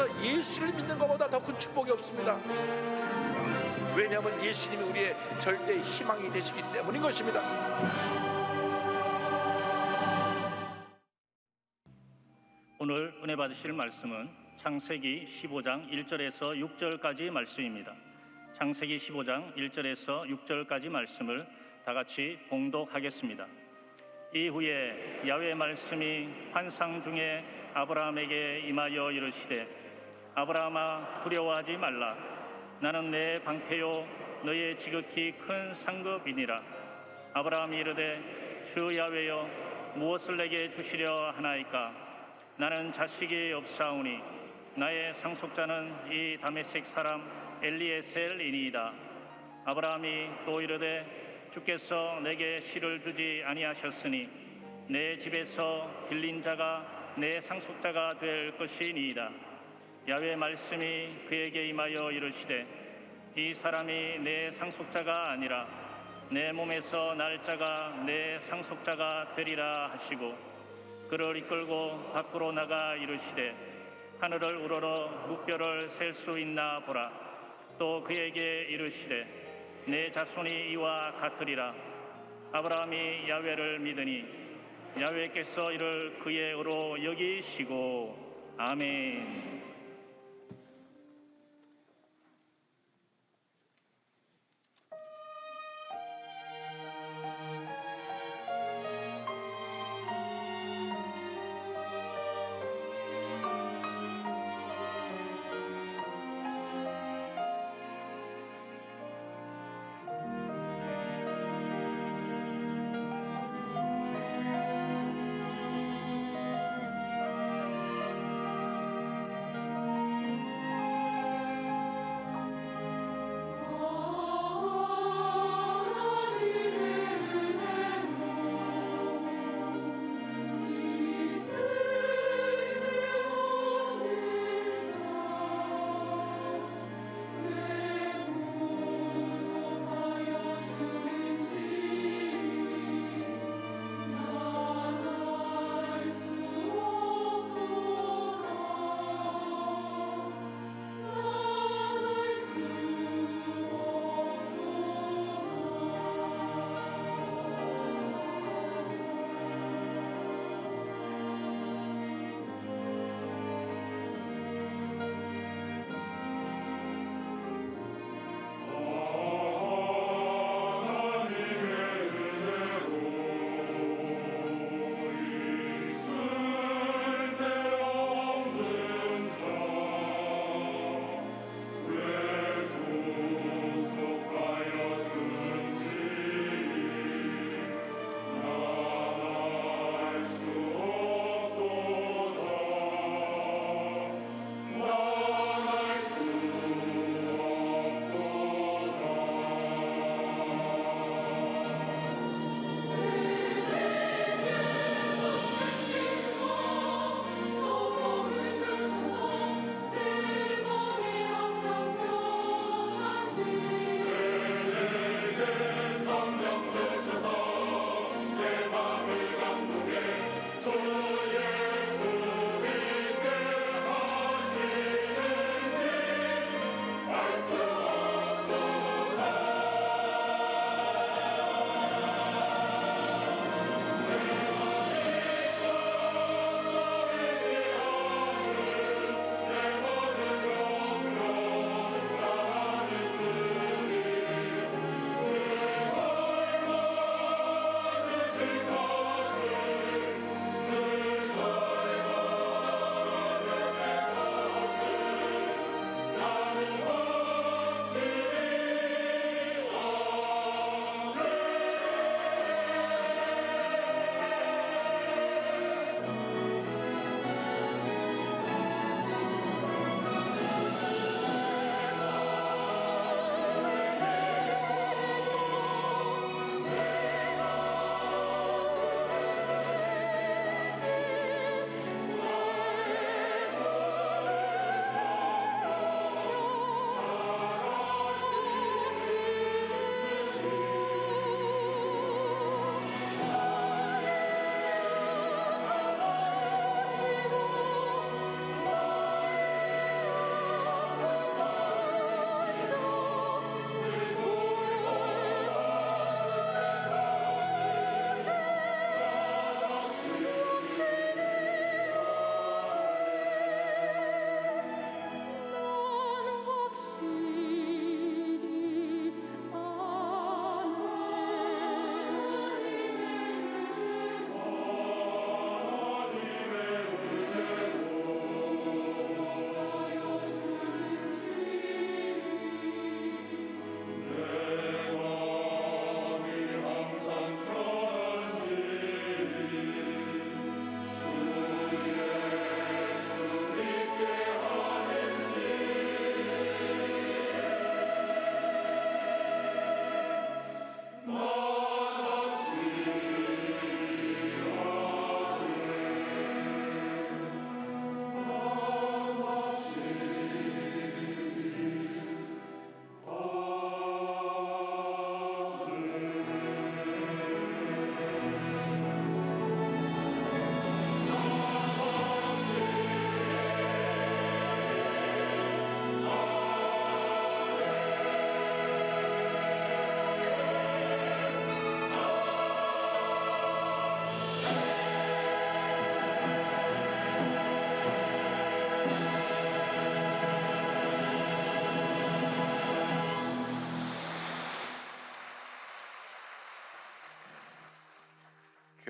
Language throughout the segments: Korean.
살아서 예수를 믿는 것보다 더 큰 축복이 없습니다. 왜냐하면 예수님이 우리의 절대 희망이 되시기 때문인 것입니다. 오늘 은혜 받으실 말씀은 창세기 15장 1절에서 6절까지 말씀입니다. 창세기 15장 1절에서 6절까지 말씀을 다 같이 봉독하겠습니다. 이후에 야훼의 말씀이 환상 중에 아브라함에게 임하여 이르시되 아브라함아 두려워하지 말라. 나는 내 방패요 너의 지극히 큰 상급이니라. 아브라함이 이르되 주 야훼여 무엇을 내게 주시려 하나이까. 나는 자식이 없사오니 나의 상속자는 이 다메섹 사람 엘리에셀이니이다. 아브라함이 또 이르되 주께서 내게 씨를 주지 아니하셨으니 내 집에서 길린 자가 내 상속자가 될 것이니이다. 야훼의 말씀이 그에게 임하여 이르시되 이 사람이 내 상속자가 아니라 내 몸에서 날 자가 내 상속자가 되리라 하시고 그를 이끌고 밖으로 나가 이르시되 하늘을 우러러 묵별을 셀 수 있나 보라. 또 그에게 이르시되 내 자손이 이와 같으리라. 아브라함이 야훼를 믿으니 야훼께서 이를 그의 의로 여기시고 아멘.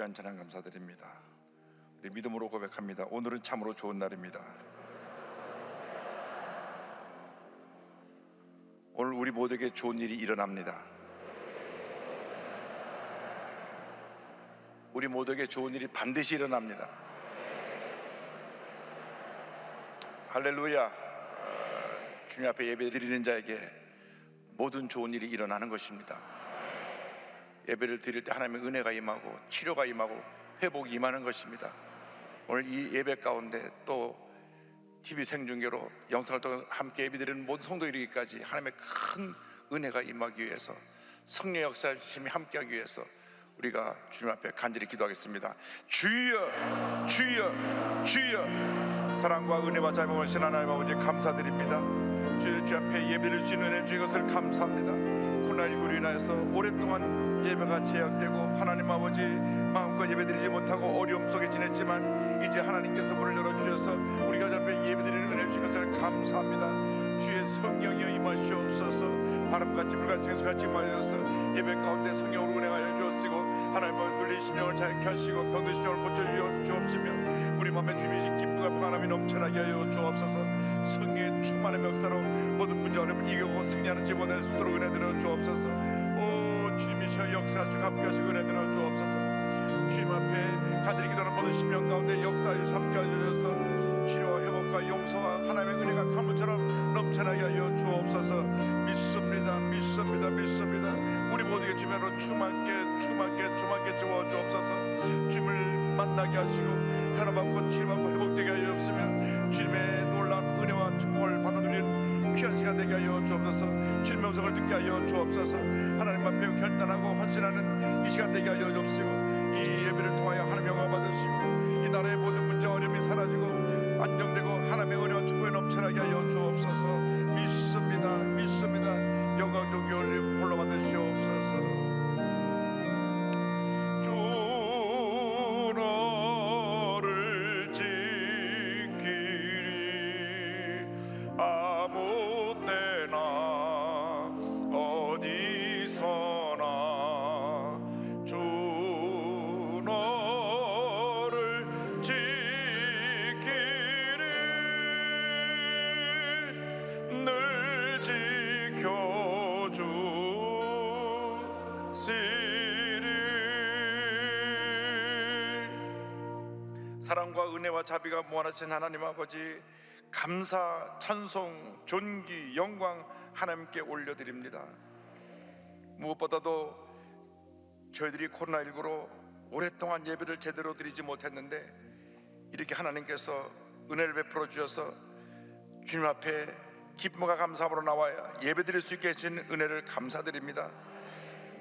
귀한 찬양 감사드립니다. 우리 믿음으로 고백합니다. 오늘은 참으로 좋은 날입니다. 오늘 우리 모두에게 좋은 일이 일어납니다. 우리 모두에게 좋은 일이 반드시 일어납니다. 할렐루야. 주님 앞에 예배드리는 자에게 모든 좋은 일이 일어나는 것입니다. 예배를 드릴 때 하나님의 은혜가 임하고 치료가 임하고 회복이 임하는 것입니다. 오늘 이 예배 가운데 또 TV 생중계로 영상을 통해 함께 예배드리는 모든 성도 이르기까지 하나님의 큰 은혜가 임하기 위해서, 성령 역사심이 함께하기 위해서 우리가 주님 앞에 간절히 기도하겠습니다. 주여, 주여, 주여. 사랑과 은혜와 자비와 신 하나님 아버지 감사드립니다. 주 앞에 예배드릴 수 있는 은혜 주신 것을 감사합니다. 코로나19로 인하여서 오랫동안 예배가 제약되고 하나님 아버지 마음껏 예배드리지 못하고 어려움 속에 지냈지만 이제 하나님께서 문을 열어주셔서 우리가 앞에 예배드리는 은혜 주신 것을 감사합니다. 주의 성령이 임하시옵소서. 바람같이 불같이 생수같이 임하셔서 예배 가운데 성령으로 운행하여 주옵시고 하나님의 눌린 심령을 자유케 하시고 병든 심령을 고쳐주옵시며 우리 마음에 주님이신 기쁨과 평안함이 넘쳐나게 하여 주옵소서. 성령의 충만한 역사로 모든 문제 어려움을 이기고 승리하는 지 못할 수 있도록 은혜들어 주옵소서. 오 주님이시여 역사하시고 함께하시고 은혜들어 주옵소서. 주님 앞에 간절히 기도하는 모든 심령 가운데 역사하셔서 함께하셔서 치료와 회복과 용서와 하나님의 은혜가 가물처럼 넘쳐나게 하여 주옵소서. 믿습니다, 믿습니다, 믿습니다. 우리 모두에게 주면으로 충만게 채워 주옵소서. 주님을 만나게 하시고 변화받고 치료받고 회복되게 하여 주옵시며 주님의 놀라운 은혜와 축복을 받아 누리는 귀한 시간 되게 하여 주옵소서. 주님의 음성을 듣게 하여 주옵소서. 하나님 앞에 결단하고 헌신하는 이 시간 되게 하여 주옵시고 이 예배를 통하여 하나님의 영광 받으시고 이 나라의 모든 문제 어려움이 사라지고 안정되고 하나님의 은혜와 축복에 넘쳐나게 하여 주옵소서. 믿습니다, 믿습니다. 영광 존귀 올림 홀로 받으시옵소서. 주 너를 지키리 아무 때나 어디서나 주 너를 지키리 늘 지켜주시리. 사랑과 은혜와 자비가 무한하신 하나님 아버지 감사, 찬송, 존귀, 영광 하나님께 올려드립니다. 무엇보다도 저희들이 코로나19로 오랫동안 예배를 제대로 드리지 못했는데 이렇게 하나님께서 은혜를 베풀어 주셔서 주님 앞에 기쁨과 감사함으로 나와야 예배 드릴 수 있게 해주신 은혜를 감사드립니다.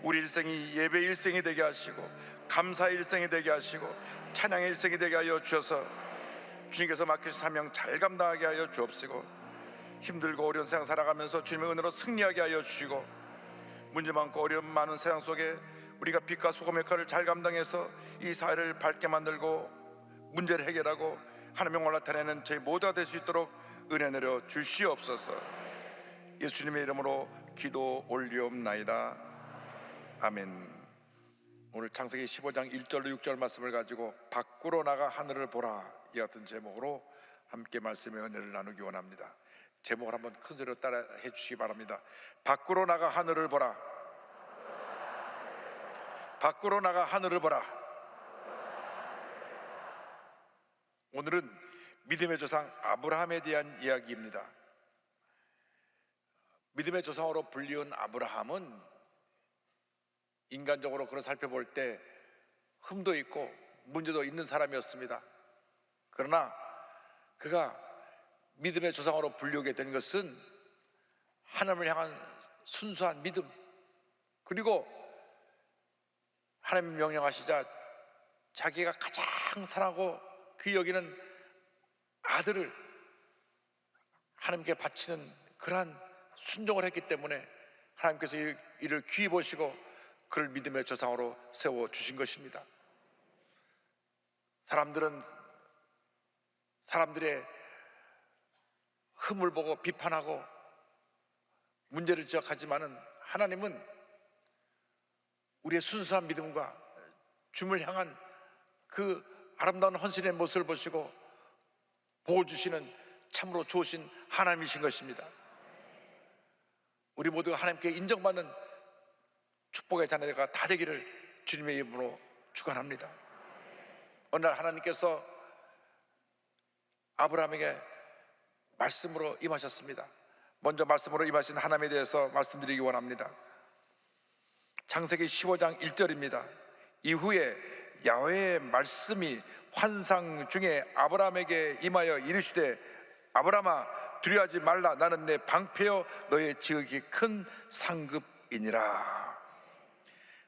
우리 일생이 예배 일생이 되게 하시고 감사 일생이 되게 하시고 찬양의 일생이 되게 하여 주셔서 주님께서 맡기신 사명 잘 감당하게 하여 주옵시고 힘들고 어려운 세상 살아가면서 주님의 은혜로 승리하게 하여 주시고 문제 많고 어려움 많은 세상 속에 우리가 빛과 소금 역할을 잘 감당해서 이 사회를 밝게 만들고 문제를 해결하고 하나님의 영광을 나타내는 저희 모두가 될 수 있도록 은혜 내려 주시옵소서. 예수님의 이름으로 기도 올리옵나이다. 아멘. 오늘 창세기 15장 1절로 6절 말씀을 가지고 밖으로 나가 하늘을 보라 이 같은 제목으로 함께 말씀의 은혜를 나누기 원합니다. 제목을 한번 큰 소리로 따라 해주시기 바랍니다. 밖으로 나가 하늘을 보라. 밖으로 나가 하늘을 보라. 오늘은 믿음의 조상 아브라함에 대한 이야기입니다. 믿음의 조상으로 불리운 아브라함은 인간적으로 그걸 살펴볼 때 흠도 있고 문제도 있는 사람이었습니다. 그러나 그가 믿음의 조상으로 불리우게 된 것은 하나님을 향한 순수한 믿음, 그리고 하나님 명령하시자 자기가 가장 사랑하고 귀히 여기는 아들을 하나님께 바치는 그러한 순종을 했기 때문에 하나님께서 이를 귀히 보시고 그를 믿음의 조상으로 세워주신 것입니다. 사람들은 사람들의 흠을 보고 비판하고 문제를 지적하지만은 하나님은 우리의 순수한 믿음과 주님을 향한 그 아름다운 헌신의 모습을 보시고 복을 주시는 참으로 좋으신 하나님이신 것입니다. 우리 모두가 하나님께 인정받는 축복의 자녀가 다 되기를 주님의 이름으로 축원합니다. 어느 날 하나님께서 아브라함에게 말씀으로 임하셨습니다. 먼저 말씀으로 임하신 하나님에 대해서 말씀드리기 원합니다. 창세기 15장 1절입니다. 이후에 야훼의 말씀이 환상 중에 아브라함에게 임하여 이르시되 아브라함아 두려워하지 말라. 나는 내 방패여 너의 지극히 큰 상급이니라.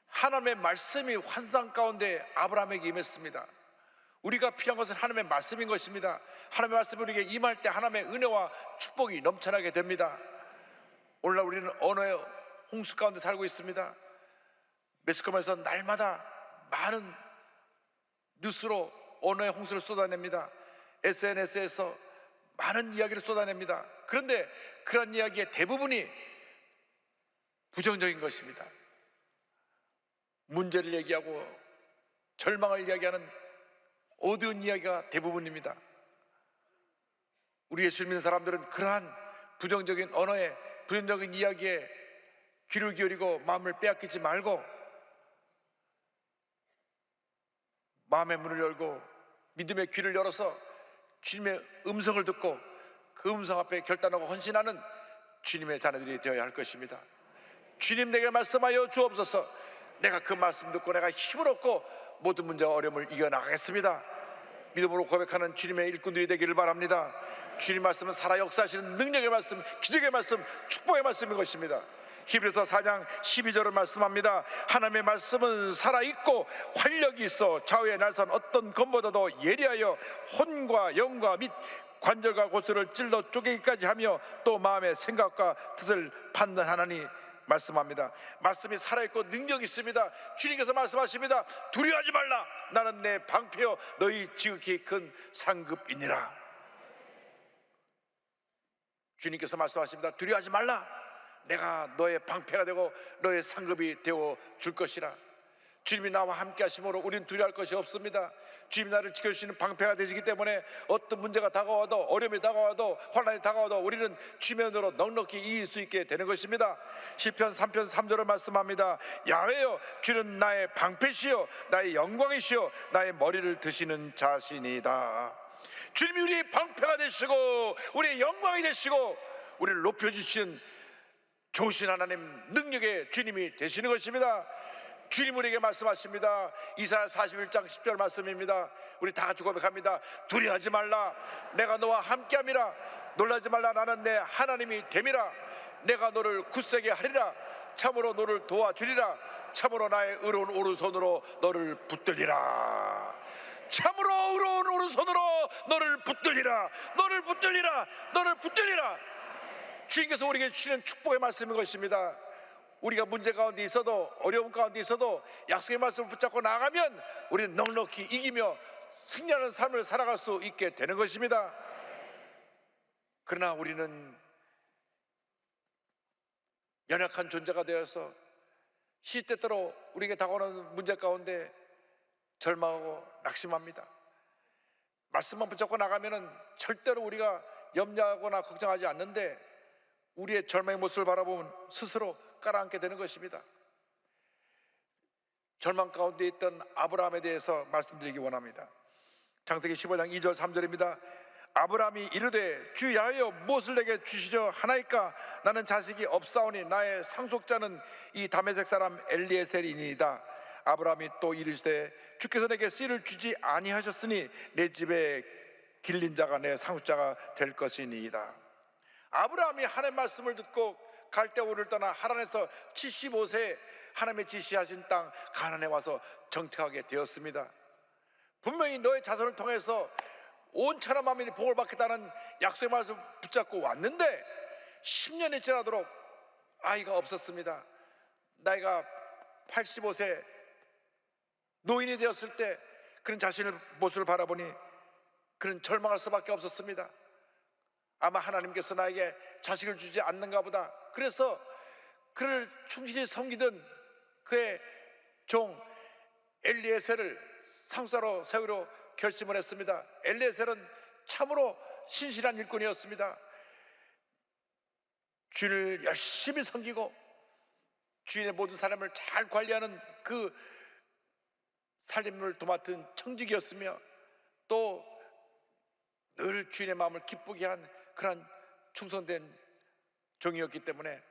하나님의 말씀이 환상 가운데 아브라함에게 임했습니다. 우리가 필요한 것은 하나님의 말씀인 것입니다. 하나님의 말씀이 우리에게 임할 때 하나님의 은혜와 축복이 넘쳐나게 됩니다. 오늘날 우리는 언어의 홍수 가운데 살고 있습니다. 매스컴에서 날마다 많은 뉴스로 언어의 홍수를 쏟아냅니다. SNS에서 많은 이야기를 쏟아냅니다. 그런데 그런 이야기의 대부분이 부정적인 것입니다. 문제를 얘기하고 절망을 이야기하는 어두운 이야기가 대부분입니다. 우리 예수 믿는 사람들은 그러한 부정적인 언어에, 부정적인 이야기에 귀를 기울이고 마음을 빼앗기지 말고 마음의 문을 열고 믿음의 귀를 열어서 주님의 음성을 듣고 그 음성 앞에 결단하고 헌신하는 주님의 자녀들이 되어야 할 것입니다. 주님 내게 말씀하여 주옵소서. 내가 그 말씀 듣고 내가 힘을 얻고 모든 문제와 어려움을 이겨나가겠습니다. 믿음으로 고백하는 주님의 일꾼들이 되기를 바랍니다. 주님 말씀은 살아 역사하시는 능력의 말씀, 기적의 말씀, 축복의 말씀인 것입니다. 히브리서 4장 12절을 말씀합니다. 하나님의 말씀은 살아있고 활력이 있어 좌우의 날선 어떤 검보다도 예리하여 혼과 영과 및 관절과 고수를 찔러 쪼개기까지 하며 또 마음의 생각과 뜻을 판단하나니 말씀합니다. 말씀이 살아있고 능력이 있습니다. 주님께서 말씀하십니다. 두려워하지 말라. 나는 내 방패여 너희 지극히 큰 상급이니라. 주님께서 말씀하십니다. 두려워하지 말라. 내가 너의 방패가 되고 너의 상급이 되어 줄 것이라. 주님이 나와 함께 하심으로 우리는 두려워할 것이 없습니다. 주님이 나를 지켜주시는 방패가 되시기 때문에 어떤 문제가 다가와도, 어려움이 다가와도, 환난이 다가와도 우리는 주님의 은혜로 넉넉히 이길 수 있게 되는 것입니다. 시편 3편 3절을 말씀합니다. 야훼여 주는 나의 방패시여 나의 영광이시여 나의 머리를 드시는 자신이다. 주님이 우리의 방패가 되시고 우리의 영광이 되시고 우리를 높여주시는 좋으신 하나님 능력의 주님이 되시는 것입니다. 주님 우리에게 말씀하십니다. 이사야 41장 10절 말씀입니다. 우리 다 같이 고백합니다. 두려워하지 말라. 내가 너와 함께함이라. 놀라지 말라. 나는 내 하나님이 됨이라. 내가 너를 굳세게 하리라. 참으로 너를 도와주리라. 참으로 나의 의로운 오른손으로 너를 붙들리라. 참으로 의로운 오른손으로 너를 붙들리라. 너를 붙들리라. 너를 붙들리라. 주님께서 우리에게 주시는 축복의 말씀인 것입니다. 우리가 문제 가운데 있어도 어려움 가운데 있어도 약속의 말씀을 붙잡고 나가면 우리는 넉넉히 이기며 승리하는 삶을 살아갈 수 있게 되는 것입니다. 그러나 우리는 연약한 존재가 되어서 시때때로 우리에게 다가오는 문제 가운데 절망하고 낙심합니다. 말씀만 붙잡고 나가면 절대로 우리가 염려하거나 걱정하지 않는데 우리의 절망의 모습을 바라보면 스스로 깔아앉게 되는 것입니다. 절망 가운데 있던 아브라함에 대해서 말씀드리기 원합니다. 창세기 15장 2절 3절입니다. 아브라함이 이르되 주 야훼여 무엇을 내게 주시려 하나이까? 나는 자식이 없사오니 나의 상속자는 이 다메섹 사람 엘리에셀이니이다. 아브라함이 또 이르시되 주께서 내게 씨를 주지 아니하셨으니 내 집에 길린 자가 내 상속자가 될 것이니이다. 아브라함이 하나님의 말씀을 듣고 갈대우를 떠나 하란에서 75세 하나님의 지시하신 땅 가나안에 와서 정착하게 되었습니다. 분명히 너의 자손을 통해서 온 천하 만민이 복을 받겠다는 약속의 말씀을 붙잡고 왔는데 10년이 지나도록 아이가 없었습니다. 나이가 85세 노인이 되었을 때 그런 자신의 모습을 바라보니 그는 절망할 수밖에 없었습니다. 아마 하나님께서 나에게 자식을 주지 않는가 보다. 그래서 그를 충실히 섬기던 그의 종 엘리에셀을 상속자로 세우기로 결심을 했습니다. 엘리에셀은 참으로 신실한 일꾼이었습니다. 주인을 열심히 섬기고 주인의 모든 사람을 잘 관리하는 그 살림을 도맡은 청직이었으며 또 늘 주인의 마음을 기쁘게 한 그런 충성된 종이었기 때문에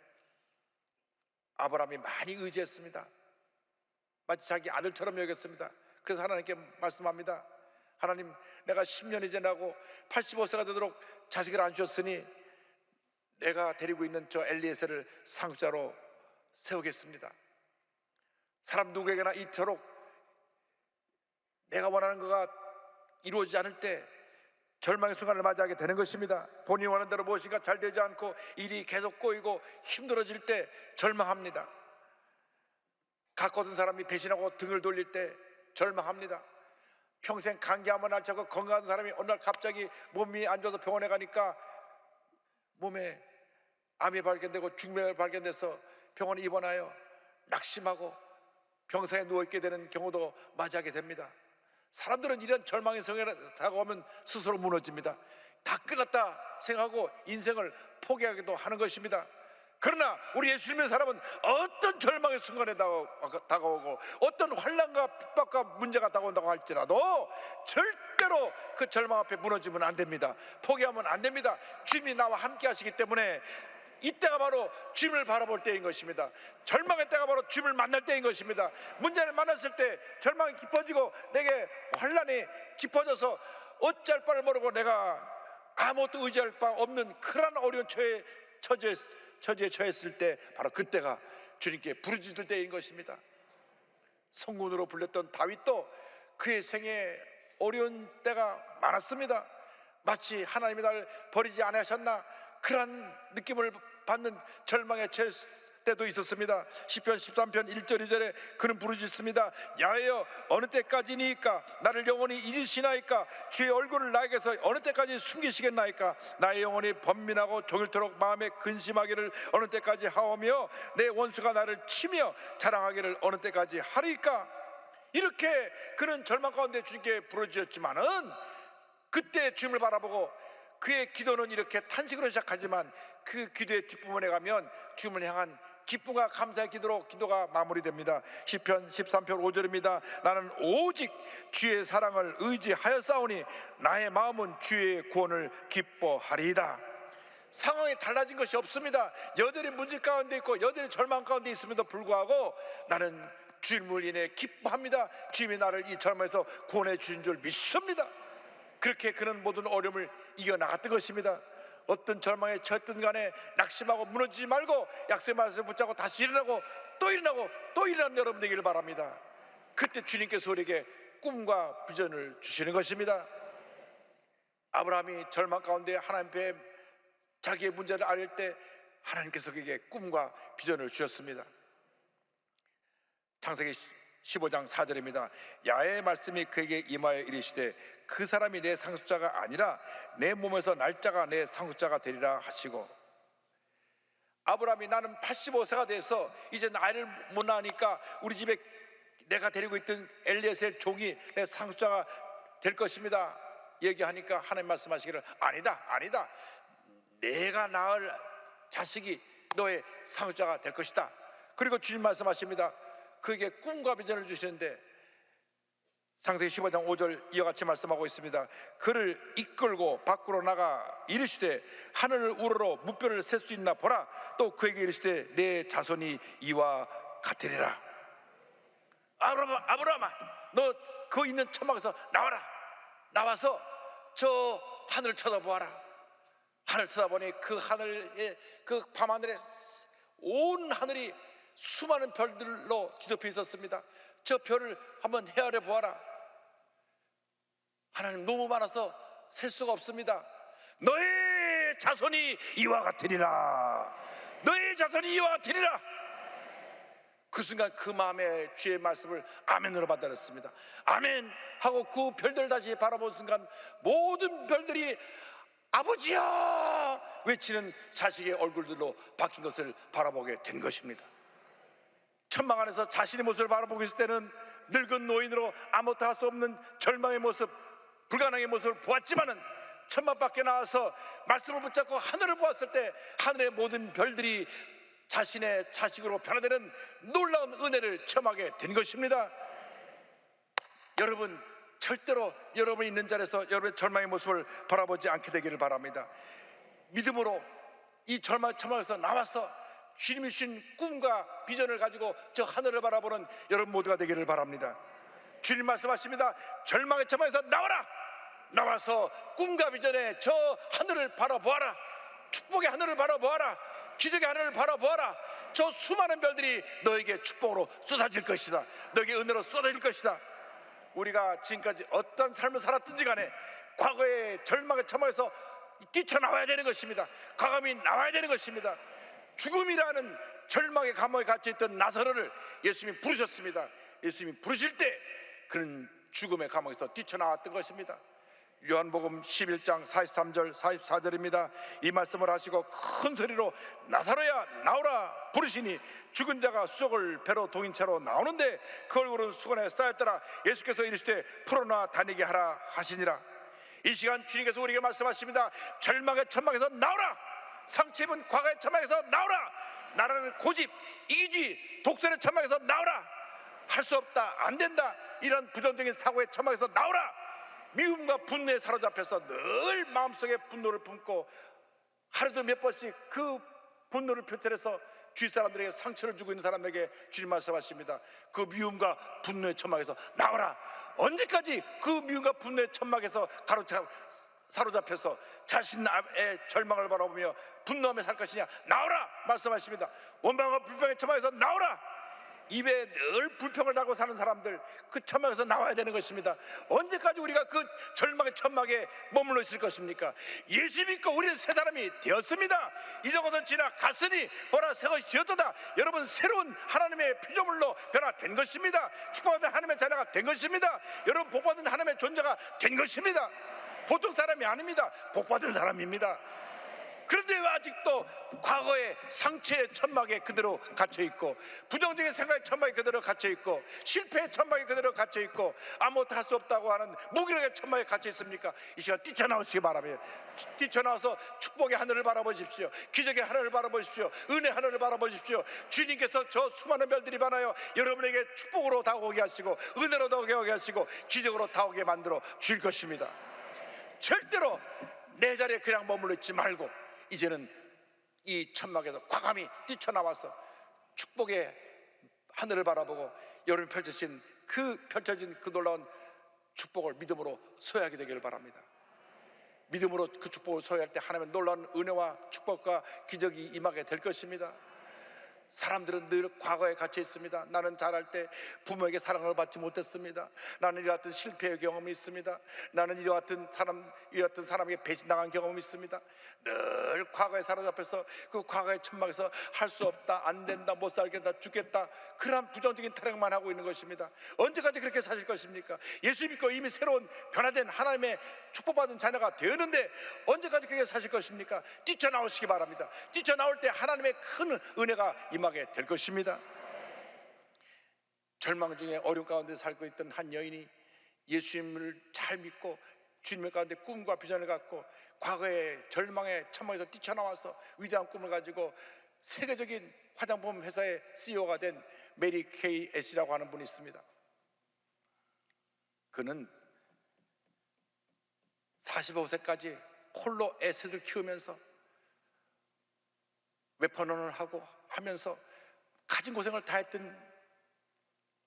아브라함이 많이 의지했습니다. 마치 자기 아들처럼 여겼습니다. 그래서 하나님께 말씀합니다. 하나님, 내가 10년이 지나고 85세가 되도록 자식을 안 주셨으니 내가 데리고 있는 저 엘리에셀을 상속자로 세우겠습니다. 사람 누구에게나 이토록 내가 원하는 거가 이루어지지 않을 때 절망의 순간을 맞이하게 되는 것입니다. 본인이 원하는 대로 무엇인가 잘 되지 않고 일이 계속 꼬이고 힘들어질 때 절망합니다. 가까운 사람이 배신하고 등을 돌릴 때 절망합니다. 평생 감기 한번 앓고 건강한 사람이 어느 날 갑자기 몸이 안 좋아서 병원에 가니까 몸에 암이 발견되고 중병이 발견돼서 병원에 입원하여 낙심하고 병상에 누워있게 되는 경우도 맞이하게 됩니다. 사람들은 이런 절망의 성향에 다가오면 스스로 무너집니다. 다 끝났다 생각하고 인생을 포기하기도 하는 것입니다. 그러나 우리 예수 믿는 사람은 어떤 절망의 순간에 다가오고 어떤 환난과 핍박과 문제가 다가온다고 할지라도 절대로 그 절망 앞에 무너지면 안 됩니다. 포기하면 안 됩니다. 주님이 나와 함께 하시기 때문에 이때가 바로 주님을 바라볼 때인 것입니다. 절망의 때가 바로 주님을 만날 때인 것입니다. 문제를 만났을 때 절망이 깊어지고 내게 환난이 깊어져서 어찌할 바를 모르고 내가 아무것도 의지할 바 없는 그런 어려운 처지에 처했을 때 바로 그때가 주님께 부르짖을 때인 것입니다. 성군으로 불렸던 다윗도 그의 생애에 어려운 때가 많았습니다. 마치 하나님이 나를 버리지 않으셨나 그런 느낌을 받는 절망에 처했을 때도 있었습니다. 시편 13편 1절 2절에 그는 부르짖습니다. 야훼여 어느 때까지니까 나를 영원히 잊으시나이까 주의 얼굴을 나에게서 어느 때까지 숨기시겠나이까 나의 영혼이 번민하고 종일토록 마음에 근심하기를 어느 때까지 하오며 내 원수가 나를 치며 자랑하기를 어느 때까지 하리까. 이렇게 그는 절망 가운데 주님께 부르짖었지만은 그때 주님을 바라보고 그의 기도는 이렇게 탄식으로 시작하지만 그 기도의 뒷부분에 가면 주님을 향한 기쁨과 감사의 기도로 기도가 마무리됩니다. 시편 13편 5절입니다. 나는 오직 주의 사랑을 의지하였사오니 나의 마음은 주의 구원을 기뻐하리이다. 상황이 달라진 것이 없습니다. 여전히 문제 가운데 있고 여전히 절망 가운데 있음에도 불구하고 나는 주님을 인해 기뻐합니다. 주님이 나를 이 절망에서 구원해 주신 줄 믿습니다. 그렇게 그는 모든 어려움을 이겨나갔던 것입니다. 어떤 절망에 처했든 간에 낙심하고 무너지지 말고 약속의 말씀을 붙잡고 다시 일어나고 또 일어나고 또 일어나는 여러분 되기를 바랍니다. 그때 주님께서 우리에게 꿈과 비전을 주시는 것입니다. 아브라함이 절망 가운데 하나님 앞에 자기의 문제를 아릴 때 하나님께서 그에게 꿈과 비전을 주셨습니다. 창세기 15장 4절입니다. 야훼의 말씀이 그에게 임하여 이르시되 그 사람이 내 상속자가 아니라 내 몸에서 날짜가 내 상속자가 되리라 하시고, 아브라함이 나는 85세가 돼서 이제 나이를 못 나니까 우리 집에 내가 데리고 있던 엘리에셀 종이 내 상속자가 될 것입니다 얘기하니까 하나님 말씀하시기를 아니다 내가 낳을 자식이 너의 상속자가 될 것이다. 그리고 주님 말씀하십니다. 그에게 꿈과 비전을 주시는데 창세기 15장 5절 이와 같이 말씀하고 있습니다. 그를 이끌고 밖으로 나가 이르시되 하늘을 우러러 무뼈를 셀 수 있나 보라. 또 그에게 이르시되 내 자손이 이와 같으리라. 아브라함아 너 그 있는 천막에서 나와라. 나와서 저 하늘을 쳐다보아라. 하늘 쳐다보니 그 하늘에 그 밤하늘에 온 하늘이 수많은 별들로 뒤덮여 있었습니다. 저 별을 한번 헤아려 보아라. 하나님 너무 많아서 셀 수가 없습니다. 너의 자손이 이와 같으리라. 너의 자손이 이와 같으리라. 그 순간 그 마음에 주의 말씀을 아멘으로 받아들였습니다. 아멘 하고 그 별들을 다시 바라본 순간 모든 별들이 아버지야 외치는 자식의 얼굴들로 바뀐 것을 바라보게 된 것입니다. 천막 안에서 자신의 모습을 바라보고 있을 때는 늙은 노인으로 아무것도 할 수 없는 절망의 모습, 불가능의 모습을 보았지만은 천막 밖에 나와서 말씀을 붙잡고 하늘을 보았을 때 하늘의 모든 별들이 자신의 자식으로 변화되는 놀라운 은혜를 체험하게 된 것입니다. 여러분, 절대로 여러분이 있는 자리에서 여러분의 절망의 모습을 바라보지 않게 되기를 바랍니다. 믿음으로 이 절망의 천막에서 나와서 주님이 주신 꿈과 비전을 가지고 저 하늘을 바라보는 여러분 모두가 되기를 바랍니다. 주님 말씀하십니다. 절망의 천막에서 나와라! 나와서 꿈과 비전의 저 하늘을 바라보아라. 축복의 하늘을 바라보아라. 기적의 하늘을 바라보아라. 저 수많은 별들이 너에게 축복으로 쏟아질 것이다. 너에게 은혜로 쏟아질 것이다. 우리가 지금까지 어떤 삶을 살았든지 간에 과거의 절망의 천막에서 뛰쳐나와야 되는 것입니다. 과감히 나와야 되는 것입니다. 죽음이라는 절망의 감옥에 갇혀있던 나사로를 예수님이 부르셨습니다. 예수님이 부르실 때 그는 죽음의 감옥에서 뛰쳐나왔던 것입니다. 요한복음 11장 43절 44절입니다. 이 말씀을 하시고 큰 소리로 나사로야 나오라 부르시니 죽은 자가 수족을 배로 동인 채로 나오는데 그 얼굴은 수건에 쌓였더라. 예수께서 이르시되 풀어놔 다니게 하라 하시니라. 이 시간 주님께서 우리에게 말씀하십니다. 절망의 천막에서 나오라. 상처 입은 과거의 천막에서 나오라. 나라는 고집, 이기주의, 독선의 천막에서 나오라. 할 수 없다, 안 된다, 이런 부정적인 사고의 천막에서 나오라. 미움과 분노에 사로잡혀서 늘 마음속에 분노를 품고 하루도 몇 번씩 그 분노를 표출해서 주위 사람들에게 상처를 주고 있는 사람에게 주님 말씀하십니다. 그 미움과 분노의 천막에서 나오라. 언제까지 그 미움과 분노의 천막에서 사로잡혀서 자신의 절망을 바라보며 분노하며 살 것이냐? 나오라 말씀하십니다. 원망과 불평의 천막에서 나오라. 입에 늘 불평을 달고 사는 사람들, 그 천막에서 나와야 되는 것입니다. 언제까지 우리가 그 절망의 천막에 머물러 있을 것입니까? 예수 믿고 우리는 새 사람이 되었습니다. 이전 것은 지나갔으니 보라 새 것이 되었도다. 여러분, 새로운 하나님의 피조물로 변화된 것입니다. 축복받은 하나님의 자녀가 된 것입니다. 여러분, 복받은 하나님의 존재가 된 것입니다. 보통 사람이 아닙니다. 복받은 사람입니다. 그런데 왜 아직도 과거의 상처의 천막에 그대로 갇혀있고, 부정적인 생각의 천막에 그대로 갇혀있고, 실패의 천막에 그대로 갇혀있고, 아무것도 할 수 없다고 하는 무기력의 천막에 갇혀있습니까? 이 시간 뛰쳐나오시기 바랍니다. 뛰쳐나와서 축복의 하늘을 바라보십시오. 기적의 하늘을 바라보십시오. 은혜 하늘을 바라보십시오. 주님께서 저 수많은 별들이 많아요 여러분에게 축복으로 다가오게 하시고, 은혜로 다가오게 하시고, 기적으로 다가오게 만들어 주실 것입니다. 절대로 내 자리에 그냥 머물러 있지 말고 이제는 이 천막에서 과감히 뛰쳐나와서 축복의 하늘을 바라보고 여러분이 펼쳐진 그 놀라운 축복을 믿음으로 소유하게 되기를 바랍니다. 믿음으로 그 축복을 소유할 때 하나님의 놀라운 은혜와 축복과 기적이 임하게 될 것입니다. 사람들은 늘 과거에 갇혀 있습니다. 나는 자랄 때 부모에게 사랑을 받지 못했습니다. 나는 이와 같은 실패의 경험이 있습니다. 나는 이와 같은 사람에게 배신당한 경험이 있습니다. 늘 과거에 사로잡혀서 그 과거의 천막에서 할 수 없다, 안 된다, 못 살겠다, 죽겠다, 그러한 부정적인 타령만 하고 있는 것입니다. 언제까지 그렇게 사실 것입니까? 예수 믿고 이미 새로운 변화된 하나님의 축복받은 자녀가 되었는데 언제까지 그렇게 사실 것입니까? 뛰쳐나오시기 바랍니다. 뛰쳐나올 때 하나님의 큰 은혜가 임하게 될 것입니다. 절망 중에 어려움 가운데 살고 있던 한 여인이 예수님을 잘 믿고 주님의 가운데 꿈과 비전을 갖고 과거의 절망의 천막에서 뛰쳐나와서 위대한 꿈을 가지고 세계적인 화장품 회사의 CEO가 된 메리 케이 애쉬라고 하는 분이 있습니다. 그는 45세까지 홀로 애셋을 키우면서 웨퍼넌을 하면서 가진 고생을 다 했던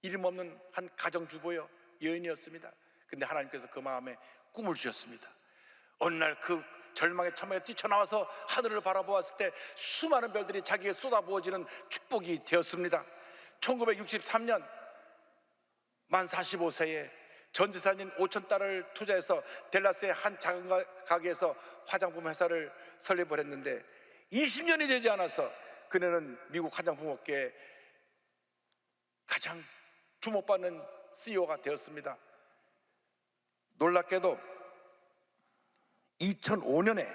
이름 없는 한 가정주부요 여인이었습니다. 근데 하나님께서 그 마음에 꿈을 주셨습니다. 어느 날 그 절망의 천막에 뛰쳐나와서 하늘을 바라보았을 때 수많은 별들이 자기에게 쏟아부어지는 축복이 되었습니다. 1963년 만 45세에 전 재산인 5,000달러를 투자해서 댈라스의 한 작은 가게에서 화장품 회사를 설립을 했는데 20년이 되지 않아서 그녀는 미국 화장품 업계에 가장 주목받는 CEO가 되었습니다. 놀랍게도 2005년에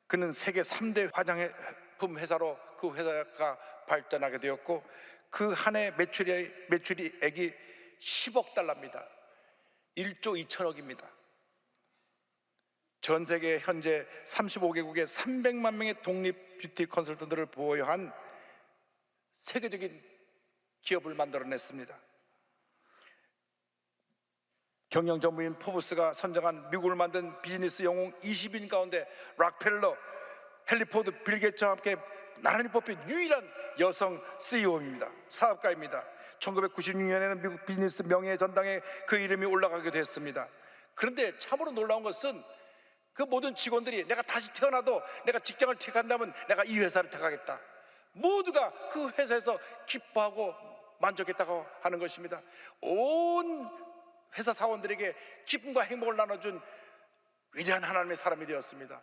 그는 세계 3대 화장품 회사로 그 회사가 발전하게 되었고 그 한 해 매출액이 10억 달러입니다. 1조 2천억입니다. 전 세계 현재 35개국에 300만 명의 독립 뷰티 컨설턴트를 보유한 세계적인 기업을 만들어냈습니다. 경영 전문인 포브스가 선정한 미국을 만든 비즈니스 영웅 20인 가운데 락펠러, 헨리 포드, 빌 게이츠와 함께 나란히 뽑힌 유일한 여성 CEO입니다. 사업가입니다. 1996년에는 미국 비즈니스 명예 전당에 그 이름이 올라가게 됐습니다. 그런데 참으로 놀라운 것은 그 모든 직원들이 내가 다시 태어나도 내가 직장을 택한다면 내가 이 회사를 택하겠다, 모두가 그 회사에서 기뻐하고 만족했다고 하는 것입니다. 온 회사 사원들에게 기쁨과 행복을 나눠준 위대한 하나님의 사람이 되었습니다.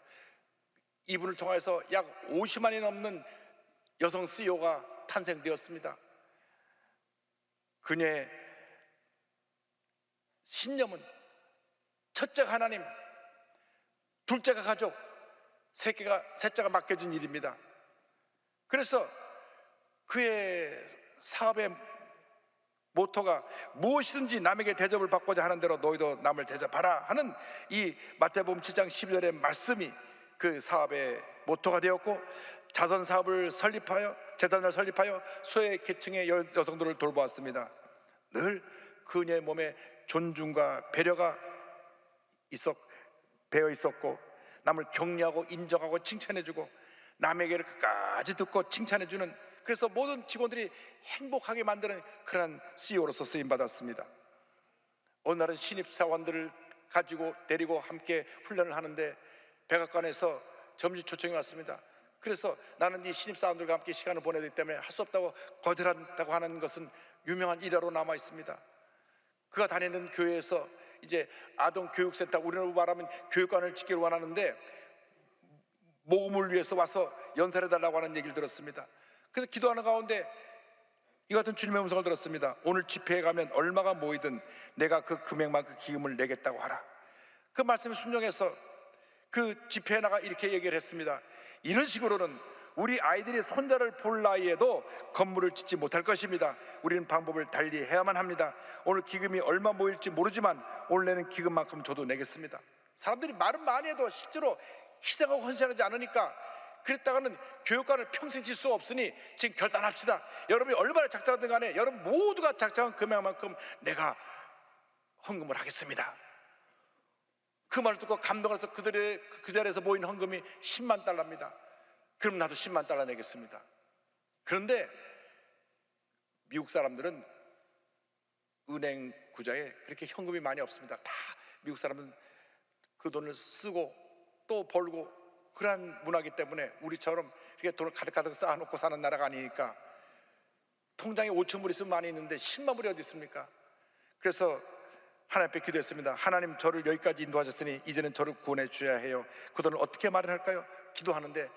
이분을 통해서 약 50만이 넘는 여성 CEO가 탄생되었습니다. 그녀의 신념은 첫째가 하나님, 둘째가 가족, 셋째가 맡겨진 일입니다. 그래서 그의 사업의 모토가 무엇이든지 남에게 대접을 받고자 하는 대로 너희도 남을 대접하라 하는 이 마태복음 7장 12절의 말씀이 그 사업의 모토가 되었고, 자선 사업을 설립하여 재단을 설립하여 소외 계층의 여성들을 돌보았습니다. 늘 그녀의 몸에 존중과 배려가 배어 있었고, 남을 격려하고 인정하고 칭찬해주고 남에게를 끝까지 듣고 칭찬해주는, 그래서 모든 직원들이 행복하게 만드는 그런 CEO로서 쓰임받았습니다. 어느 날은 신입사원들을 가지고 데리고 함께 훈련을 하는데 백악관에서 점심 초청이 왔습니다. 그래서 나는 이 신입사원들과 함께 시간을 보내야 되기 때문에 할 수 없다고 거절한다고 하는 것은 유명한 일화로 남아 있습니다. 그가 다니는 교회에서 이제 아동교육센터, 우리로 말하면 교육관을 짓기를 원하는데 모금을 위해서 와서 연설해달라고 하는 얘기를 들었습니다. 그래서 기도하는 가운데 이 같은 주님의 음성을 들었습니다. 오늘 집회에 가면 얼마가 모이든 내가 그 금액만큼 기금을 내겠다고 하라. 그 말씀에 순종해서 그 집회에 나가 이렇게 얘기를 했습니다. 이런 식으로는 우리 아이들이 손자를 볼 나이에도 건물을 짓지 못할 것입니다. 우리는 방법을 달리 해야만 합니다. 오늘 기금이 얼마 모일지 모르지만 오늘 내는 기금만큼 저도 내겠습니다. 사람들이 말은 많이 해도 실제로 희생하고 헌신하지 않으니까, 그랬다가는 교육관을 평생 질 수 없으니 지금 결단합시다. 여러분이 얼마나 작정하든 간에 여러분 모두가 작정한 금액만큼 내가 헌금을 하겠습니다. 그 말을 듣고 감동을 해서 그 자리에서 모인 헌금이 10만 달러입니다. 그럼 나도 10만 달러 내겠습니다. 그런데 미국 사람들은 은행 구좌에 그렇게 현금이 많이 없습니다. 다 미국 사람은 그 돈을 쓰고 또 벌고 그러한 문화이기 때문에 우리처럼 이렇게 돈을 가득가득 쌓아놓고 사는 나라가 아니니까 통장에 5천 불 있으면 많이 있는데 10만 불이 어디 있습니까? 그래서 하나님 앞에 기도했습니다. 하나님, 저를 여기까지 인도하셨으니 이제는 저를 구원해 주셔야 해요. 그 돈을 어떻게 마련할까요? 기도하는데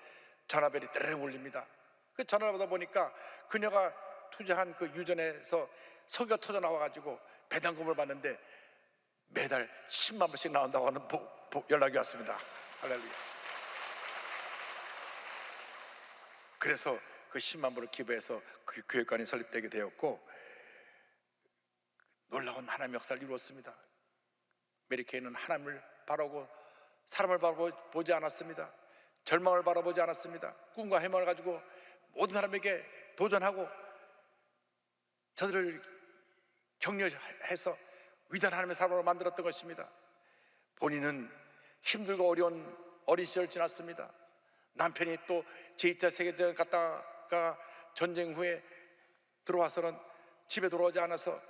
전화벨이 따르릉 울립니다. 그 전화를 받아 보니까 그녀가 투자한 그 유전에서 석유가 터져 나와가지고 배당금을 받는데 매달 10만 불씩 나온다고 하는 연락이 왔습니다. 할렐루야. 그래서 그 10만 불을 기부해서 그 교육관이 설립되게 되었고, 놀라운 하나님의 역사를 이루었습니다. 메리케이는 하나님을 바라보고 사람을 바라보지 않았습니다. 절망을 바라보지 않았습니다. 꿈과 희망을 가지고 모든 사람에게 도전하고 저들을 격려해서 위대한 하나님의 사람으로 만들었던 것입니다. 본인은 힘들고 어려운 어린 시절을 지났습니다. 남편이 또 제2차 세계대전 갔다가 전쟁 후에 들어와서는 집에 돌아오지 않아서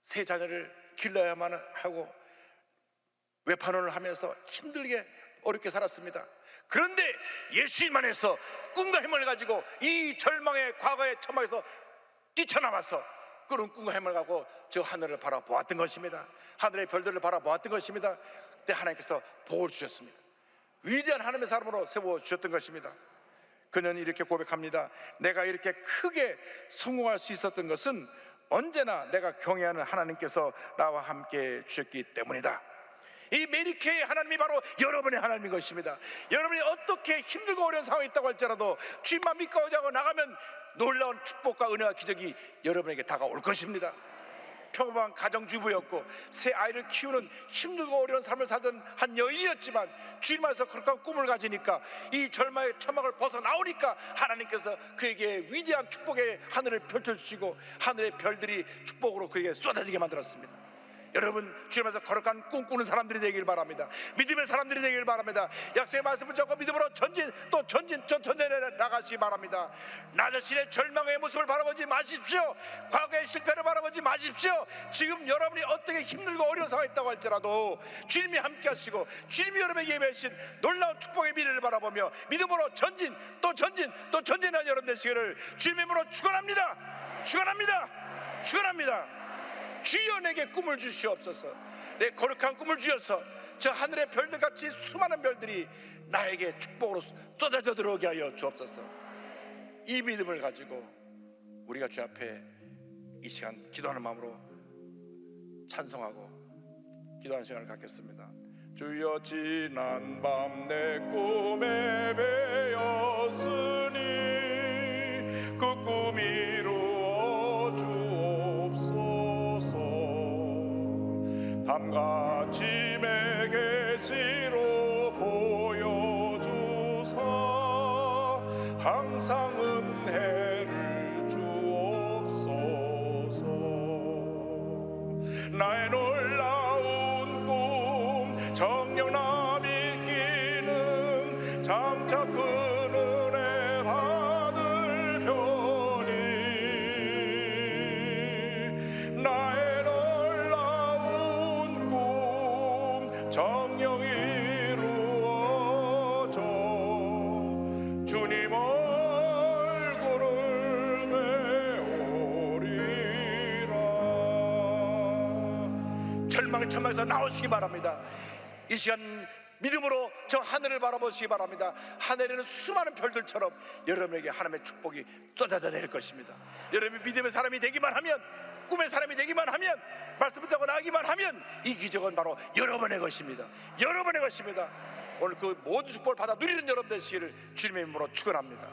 세 자녀를 길러야만 하고 외판원을 하면서 힘들게 어렵게 살았습니다. 그런데 예수님만 해서 꿈과 희망을 가지고 이 절망의 과거의 처막에서 뛰쳐나와서 그런 꿈과 희망을 가지고 저 하늘을 바라보았던 것입니다. 하늘의 별들을 바라보았던 것입니다. 그때 하나님께서 보호를 주셨습니다. 위대한 하나님의 사람으로 세워주셨던 것입니다. 그녀는 이렇게 고백합니다. 내가 이렇게 크게 성공할 수 있었던 것은 언제나 내가 경외하는 하나님께서 나와 함께 주셨기 때문이다. 이 메리케의 하나님이 바로 여러분의 하나님인 것입니다. 여러분이 어떻게 힘들고 어려운 상황이 있다고 할지라도 주님만 믿고 나가면 놀라운 축복과 은혜와 기적이 여러분에게 다가올 것입니다. 평범한 가정주부였고 새 아이를 키우는 힘들고 어려운 삶을 살던 한 여인이었지만 주님 안에서 그렇게 꿈을 가지니까 이 절망의 천막을 벗어나오니까 하나님께서 그에게 위대한 축복의 하늘을 펼쳐주시고 하늘의 별들이 축복으로 그에게 쏟아지게 만들었습니다. 여러분, 주님께서 거룩한 꿈 꾸는 사람들이 되길 바랍니다. 믿음의 사람들이 되길 바랍니다. 약속의 말씀을 잡고 믿음으로 전진에 나가시기 바랍니다. 나 자신의 절망의 모습을 바라보지 마십시오. 과거의 실패를 바라보지 마십시오. 지금 여러분이 어떻게 힘들고 어려운 상황에 있다고 할지라도 주님이 함께 하시고 주님이 여러분에게 예배하신 놀라운 축복의 미래를 바라보며 믿음으로 전진 또 전진하는 여러분 되시기를 주님의 이름으로 축원합니다. 축원합니다. 주여 내게 꿈을 주시옵소서. 내 거룩한 꿈을 주셔서 저 하늘의 별들같이 수많은 별들이 나에게 축복으로 쏟아져 들어오게 하여 주옵소서. 이 믿음을 가지고 우리가 주 앞에 이 시간 기도하는 마음으로 찬송하고 기도하는 시간을 갖겠습니다. 주여 지난 밤 내 꿈에 배었으니 그 꿈이 이루어 주옵소서. 밤같이 매개시로 보여주사 항상 은혜를 주옵소서. 나의 놀라운 꿈 정녕 남이 끼는 장차 큰 은혜 받을 편이 나의 놀라운 꿈 정녕 이루어져 주님 얼굴을 배우리라. 절망의 천막에서 나오시기 바랍니다. 이 시간 믿음으로 저 하늘을 바라보시기 바랍니다. 하늘에는 수많은 별들처럼 여러분에게 하나님의 축복이 쏟아져 내릴 것입니다. 여러분이 믿음의 사람이 되기만 하면, 꿈의 사람이 되기만 하면, 말씀을 듣고 나기만 하면 이 기적은 바로 여러분의 것입니다. 여러분의 것입니다. 오늘 그 모든 축복을 받아 누리는 여러분 되시기를 주님의 이름으로 축원합니다.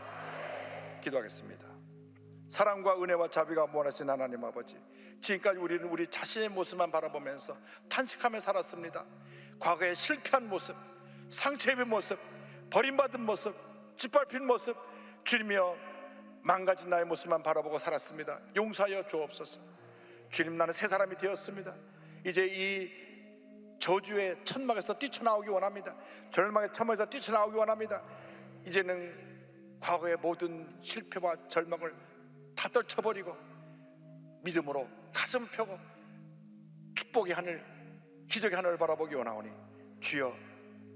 기도하겠습니다. 사랑과 은혜와 자비가 무한하신 하나님 아버지, 지금까지 우리는 우리 자신의 모습만 바라보면서 탄식하며 살았습니다. 과거의 실패한 모습, 상처 입은 모습, 버림받은 모습, 짓밟힌 모습, 주님이여 망가진 나의 모습만 바라보고 살았습니다. 용서하여 주옵소서. 주님, 나는 새 사람이 되었습니다. 이제 이 저주의 천막에서 뛰쳐나오기 원합니다. 절망의 천막에서 뛰쳐나오기 원합니다. 이제는 과거의 모든 실패와 절망을 다 떨쳐버리고 믿음으로 가슴을 펴고 축복의 하늘, 기적의 하늘을 바라보기 원하오니 주여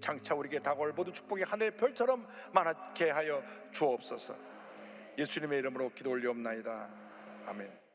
장차 우리에게 다가올 모든 축복의 하늘의 별처럼 많게 하여 주옵소서. 예수님의 이름으로 기도 올리옵나이다. 아멘.